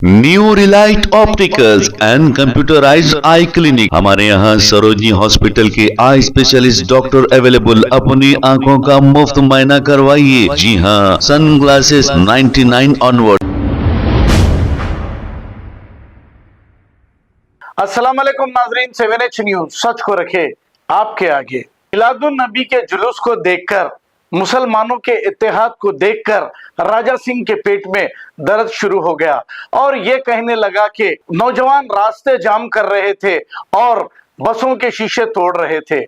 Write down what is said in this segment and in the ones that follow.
New Relight opticals and computerised I clinic. हमारे यहाँ Sarojini hospital के आई स्पेशलिस्ट डॉक्टर अवेलेबल। अपनी आंखों का मुफ्त मुआयना करवाइए। जी हाँ, सन ग्लासेस 99 ऑनवर्ड। अस्सलाम वालेकुम नाजरीन, 7H न्यूज सच को रखे आपके आगे। मिलादुन नबी के जुलूस को देखकर, मुसलमानों के इत्तेहाद को देखकर राजा सिंह के पेट में दर्द शुरू हो गया और ये कहने लगा कि नौजवान रास्ते जाम कर रहे थे और बसों के शीशे तोड़ रहे थे।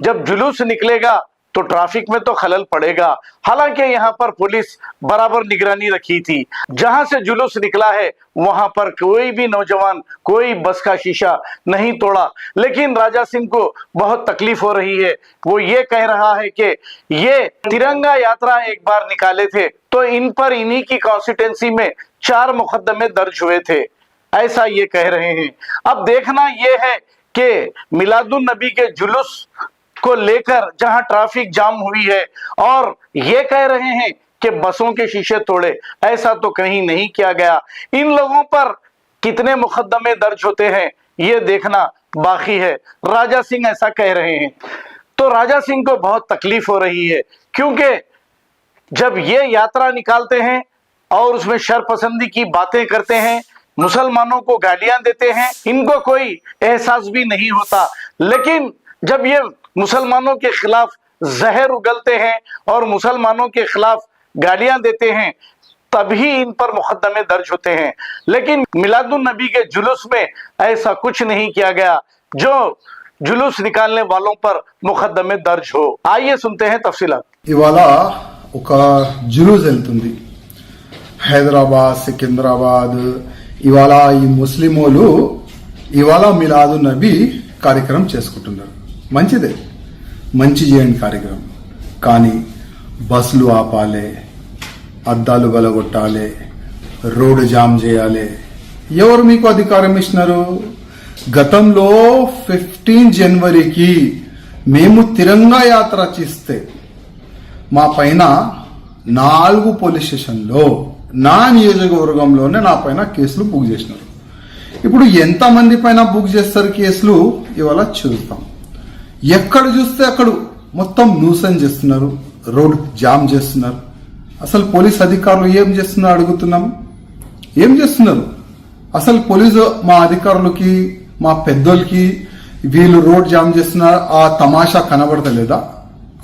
जब जुलूस निकलेगा तो ट्रैफिक में तो खलल पड़ेगा। हालांकि यहाँ पर पुलिस बराबर निगरानी रखी थी। जहां से जुलूस निकला है वहां पर कोई भी नौजवान कोई बस का शीशा नहीं तोड़ा, लेकिन राजा सिंह को बहुत तकलीफ हो रही है। वो ये कह रहा है कि ये तिरंगा यात्रा एक बार निकाले थे तो इन पर इन्हीं की कॉन्स्टिट्यूंसी में 4 मुकदमे दर्ज हुए थे, ऐसा ये कह रहे हैं। अब देखना ये है कि मिलादुन नबी के जुलूस को लेकर जहां ट्रैफिक जाम हुई है और ये कह रहे हैं कि बसों के शीशे तोड़े, ऐसा तो कहीं नहीं किया गया। इन लोगों पर कितने मुकदमे दर्ज होते हैं ये देखना बाकी है। राजा सिंह ऐसा कह रहे हैं तो राजा सिंह को बहुत तकलीफ हो रही है, क्योंकि जब ये यात्रा निकालते हैं और उसमें शरपसंदी की बातें करते हैं, मुसलमानों को गालियां देते हैं, इनको कोई एहसास भी नहीं होता। लेकिन जब ये मुसलमानों के खिलाफ जहर उगलते हैं और मुसलमानों के खिलाफ गालियां देते हैं, तभी इन पर मुकदमे दर्ज होते हैं। लेकिन मिलादुन नबी के जुलूस में ऐसा कुछ नहीं किया गया जो जुलूस निकालने वालों पर मुकदमे दर्ज हो। आइए सुनते हैं तफसीलात। ఇవాళ ఒక జులూస్ వెళ్తుంది హైదరాబాద్ సికింద్రాబాద్. ఇవాళ ఈ ముస్లిమోలు ఇవాళ మిలాదు నబీ కార్యక్రమం చేసుకుంటున్నారు. మంచిదే, మంచి చేయండి కార్యక్రమం. కానీ బస్సులు ఆపాలి, అద్దాలు బలగొట్టాలి, రోడ్డు జామ్ చేయాలి. ఎవరు మీకు అధికారం ఇచ్చినారు? గతంలో 15 జనవరికి మేము తిరంగా యాత్ర చేస్తే మా పైన 4 పోలీస్ స్టేషన్లో నా నియోజకవర్గంలోనే నా పైన కేసులు బుక్ చేసినారు. ఇప్పుడు ఎంతమంది పైన బుక్ చేస్తారు కేసులు ఇవాళ చూస్తాం. ఎక్కడ చూస్తే అక్కడ మొత్తం న్యూసెన్స్ చేస్తున్నారు, రోడ్ జామ్ చేస్తున్నారు. అసలు పోలీస్ అధికారులు ఏం చేస్తున్నారు అడుగుతున్నాం. ఏం చేస్తున్నారు? అసలు పోలీసు మా అధికారులకి మా పెద్దోళ్ళకి వీళ్ళు రోడ్ జామ్ చేస్తున్నారు ఆ తమాషా కనబడతలేదా?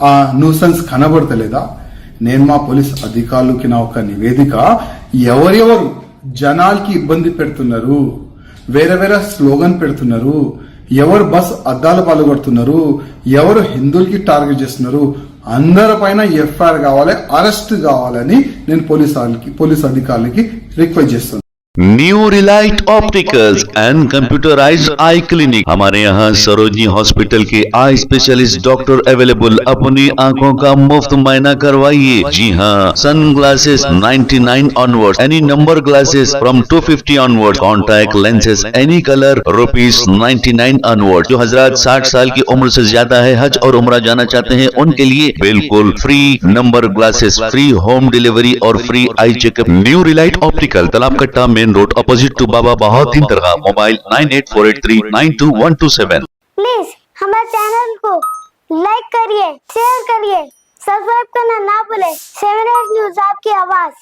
ఆ న్యూసెన్స్ కనబడతలేదా? నేను మా పోలీస్ అధికారులకి నా ఒక నివేదిక, ఎవరెవరు జనాలకి ఇబ్బంది పెడుతున్నారు, వేరే వేరే స్లోగన్ పెడుతున్నారు, ఎవరు బస్ అద్దాలు పాల్గొడుతున్నారు, ఎవరు హిందువులకి టార్గెట్ చేస్తున్నారు, అందరిపైన ఎఫ్ఐఆర్ కావాలి, అరెస్ట్ కావాలని నేను పోలీస్ అధికారులకి రిక్వెస్ట్ చేస్తున్నాను. New Relight opticals and computerised I clinic. हमारे यहाँ सरोजनी हॉस्पिटल के आई स्पेशलिस्ट डॉक्टर अवेलेबल। अपनी आंखों का मुफ्त मुआयना करवाइए। जी हाँ, sun glasses 99 onward, any number glasses from 250 onward, contact lenses any colour ₹99 onward. जो हजरात 60 साल की उम्र से ज्यादा है, हज और उम्रा जाना चाहते हैं, उनके लिए बिल्कुल free number glasses, free home delivery और free eye checkup. New relight optical, Talab Katta, main road, opposite to Baba Bahauddin दरगाह। मोबाइल 9848392127। प्लीज हमारे चैनल को लाइक करिए, शेयर करिए, सब्सक्राइब करना ना भूले। 7H न्यूज आपकी आवाज।